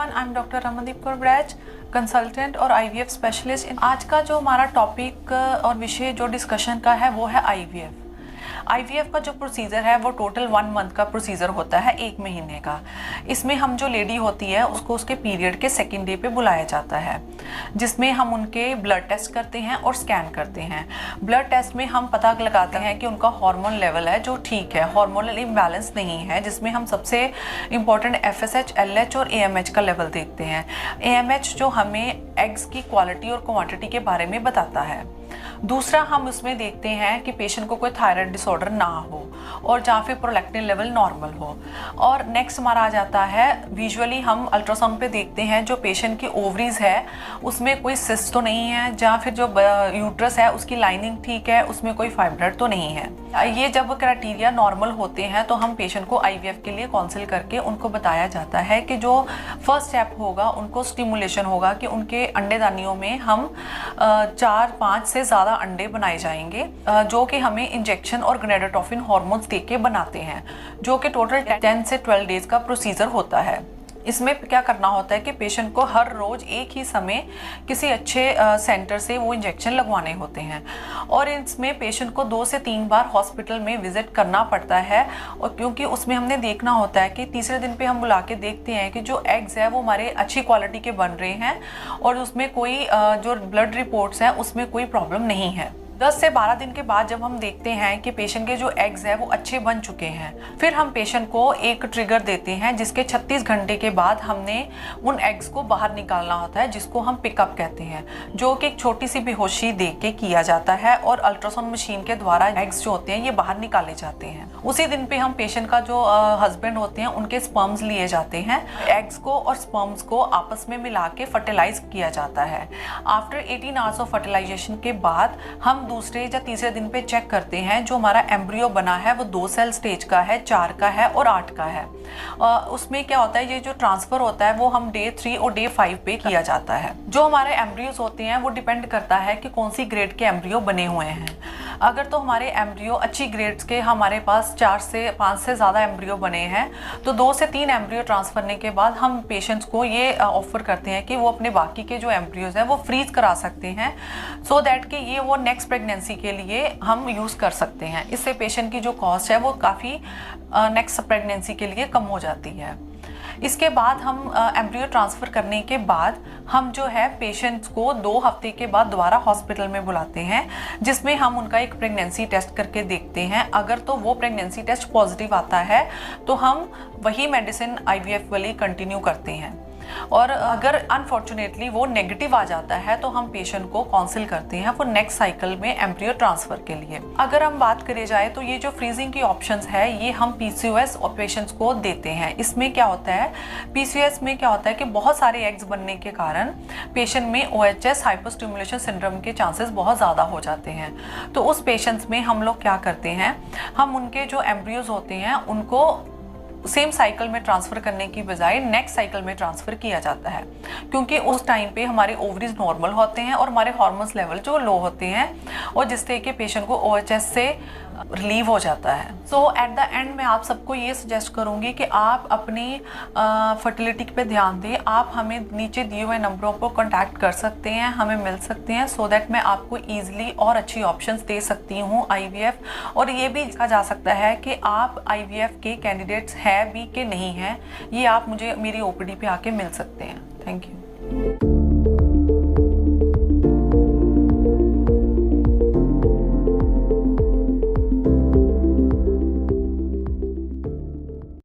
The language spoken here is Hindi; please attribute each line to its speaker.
Speaker 1: Everyone, I am doctor Ramandeep Kaur ब्रैच, कंसल्टेंट और आईवीएफ स्पेशलिस्ट। आज का जो हमारा टॉपिक और विषय जो डिस्कशन का है वो है आईवीएफ। आईवीएफ का जो प्रोसीजर है वो टोटल 1 मंथ का प्रोसीजर होता है, 1 महीने का। इसमें हम जो लेडी होती है उसको उसके पीरियड के सेकेंड डे पे बुलाया जाता है, जिसमें हम उनके ब्लड टेस्ट करते हैं और स्कैन करते हैं। ब्लड टेस्ट में हम पता लगाते हैं कि उनका हार्मोन लेवल है जो ठीक है, हार्मोनल इम्बैलेंस नहीं है, जिसमें हम सबसे इम्पॉर्टेंट एफएसएच, एलएच और एएमएच का लेवल देखते हैं। एएमएच जो हमें एग्स की क्वालिटी और क्वांटिटी के बारे में बताता है। दूसरा, हम उसमें देखते हैं कि पेशेंट को कोई थायराइड डिसऑर्डर ना हो और जहाँ फिर प्रोलैक्टिन लेवल नॉर्मल हो। और नेक्स्ट हमारा आ जाता है, विजुअली हम अल्ट्रासाउंड पे देखते हैं जो पेशेंट की ओवरीज है उसमें कोई सिस्ट तो नहीं है, जहाँ फिर जो यूट्रस है उसकी लाइनिंग ठीक है, उसमें कोई फाइब्रॉइड तो नहीं है। ये जब क्राइटेरिया नॉर्मल होते हैं तो हम पेशेंट को आईवीएफ के लिए काउंसिल करके उनको बताया जाता है कि जो फर्स्ट स्टेप होगा उनको स्टिमुलेशन होगा कि उनके अंडेदानियों में हम 4-5 से ज़्यादा अंडे बनाए जाएंगे, जो कि हमें इंजेक्शन और गनेडोट्रोफिन हार्मोन्स देके बनाते हैं, जो कि टोटल 10 से 12 डेज का प्रोसीजर होता है। इसमें क्या करना होता है कि पेशेंट को हर रोज़ एक ही समय किसी अच्छे सेंटर से वो इंजेक्शन लगवाने होते हैं, और इसमें पेशेंट को 2 से 3 बार हॉस्पिटल में विजिट करना पड़ता है। और क्योंकि उसमें हमने देखना होता है कि तीसरे दिन पे हम बुला के देखते हैं कि जो एग्स है वो हमारे अच्छी क्वालिटी के बन रहे हैं और उसमें कोई जो ब्लड रिपोर्ट्स हैं उसमें कोई प्रॉब्लम नहीं है। 10 से 12 दिन के बाद जब हम देखते हैं कि पेशेंट के जो एग्स है वो अच्छे बन चुके हैं, फिर हम पेशेंट को एक ट्रिगर देते हैं जिसके 36 घंटे के बाद हमने उन एग्स को बाहर निकालना होता है, जिसको हम पिकअप कहते हैं, जो कि एक छोटी सी बेहोशी दे के किया जाता है और अल्ट्रासाउंड मशीन के द्वारा एग्स जो होते हैं ये बाहर निकाले जाते हैं। उसी दिन पे हम पेशेंट का जो हस्बैंड होते हैं उनके स्पर्म्स लिए जाते हैं। एग्स को और स्पर्म्स को आपस में मिला के फर्टिलाइज किया जाता है। आफ्टर 18 आवर्स ऑफ फर्टिलाइजेशन के बाद हम दूसरे या तीसरे दिन पे चेक करते हैं जो हमारा एम्ब्रियो बना है वो 2 सेल स्टेज का है, 4 का है और 8 का है। उसमें क्या होता है, ये जो ट्रांसफर होता है वो हम डे 3 और डे 5 पे किया जाता है। जो हमारे एम्ब्रियोज होते हैं वो डिपेंड करता है कि कौन सी ग्रेड के एम्ब्रियो बने हुए हैं। अगर तो हमारे एम्ब्रियो अच्छी ग्रेड्स के, हमारे पास 4 से 5 से ज़्यादा एम्ब्रियो बने हैं, तो 2 से 3 एम्ब्रियो ट्रांसफर करने के बाद हम पेशेंट्स को ये ऑफर करते हैं कि वो अपने बाकी के जो एम्ब्रियोज हैं वो फ्रीज करा सकते हैं, सो दैट कि ये वो नेक्स्ट प्रेगनेंसी के लिए हम यूज़ कर सकते हैं। इससे पेशेंट की जो कॉस्ट है वो काफ़ी नेक्स्ट प्रेगनेंसी के लिए कम हो जाती है। इसके बाद हम एम्ब्रियो ट्रांसफ़र करने के बाद हम जो है पेशेंट्स को 2 हफ्ते के बाद दोबारा हॉस्पिटल में बुलाते हैं, जिसमें हम उनका एक प्रेगनेंसी टेस्ट करके देखते हैं। अगर तो वो प्रेगनेंसी टेस्ट पॉजिटिव आता है तो हम वही मेडिसिन आईवीएफ वाली कंटिन्यू करते हैं, और अगर अनफॉर्चुनेटली वो नेगेटिव आ जाता है तो हम पेशेंट को काउंसिल करते हैं वो नेक्स्ट साइकिल में एम्ब्रियो ट्रांसफ़र के लिए। अगर हम बात करें जाए तो ये जो फ्रीजिंग की ऑप्शंस है ये हम पीसीओएस और पेशेंट्स को देते हैं। इसमें क्या होता है, पीसीओएस में क्या होता है कि बहुत सारे एग्स बनने के कारण पेशेंट में ओएचएस हाइपोस्टिमुलेशन सिंड्रोम के चांसेस बहुत ज़्यादा हो जाते हैं। तो उस पेशेंट्स में हम लोग क्या करते हैं, हम उनके जो एम्ब्रियोज होते हैं उनको सेम साइकिल में ट्रांसफ़र करने की बजाय नेक्स्ट साइकिल में ट्रांसफ़र किया जाता है, क्योंकि उस टाइम पे हमारे ओवरीज नॉर्मल होते हैं और हमारे हार्मोन्स लेवल जो लो होते हैं, और जिससे कि पेशेंट को ओएचएस से रिलीव हो जाता है। सो एट द एंड मैं आप सबको ये सजेस्ट करूँगी कि आप अपनी फर्टिलिटी पे ध्यान दें। आप हमें नीचे दिए हुए नंबरों पर कॉन्टैक्ट कर सकते हैं, हमें मिल सकते हैं, सो दैट मैं आपको ईजिली और अच्छी ऑप्शंस दे सकती हूँ आईवीएफ। और ये भी कहा जा सकता है कि आप आईवीएफ के कैंडिडेट्स हैं भी कि नहीं हैं, ये आप मुझे मेरी ओपीडी पे आके मिल सकते हैं। Thank you.